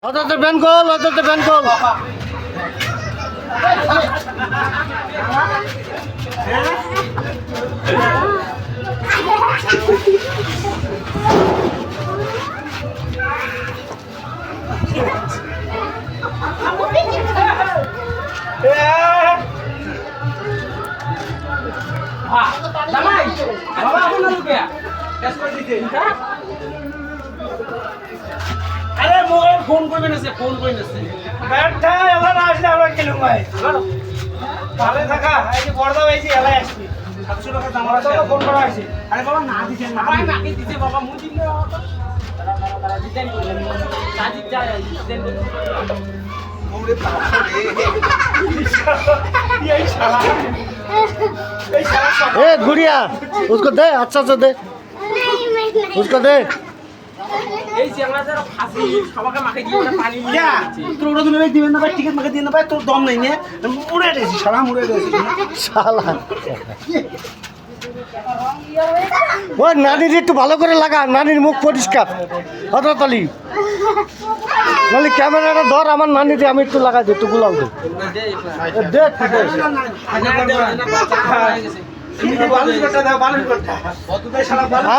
অততে বেনকল অততে বেনকল আরে mobile phone করবেন আছে ফোন করবেন আছে ব্যাটটা এলা না আসলে আমরা গেলুম ভাই ভালো থাকা এই যে বড়দা হইছে এলাই আসছি 700 টাকা দাম আছে তো ফোন করা হইছে আরে বাবা না দিছে না ভাই নাকি দিছে বাবা মুই দিন দাঁড়া ডিজাইন করলেন কাজী যায় ডিজাইন করলেন ওরে বাবা রে এই শালা ए गुड़िया उसको दे अच्छा से दे उसको दे এই চেংড়া যারা ফাঁসি সবাইকে মাকে দিয়ে না পানি নিয়ে তোর ওটা তুমি দিবেন না ভাই টিকিট মাকে দিয়ে না ভাই তোর দম নাই নে মুড়ে দিয়েছি শালা মুড়ে দিয়েছি শালা ও নানির একটু ভালো করে লাগা নানির মুখ পরিষ্কার হততালি নালি ক্যামেরাটা ধর আমার নানিতে আমি একটু লাগাই দিই একটু গুলাল দে দে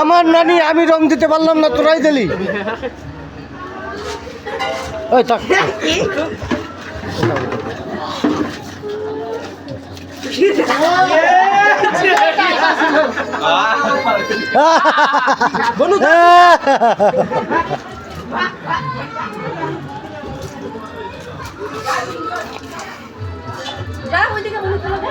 আমার নানি আমি রং দিতে পারলাম না তোরাই দিলি ওই থাক যা ওইদিকে বলতে হবে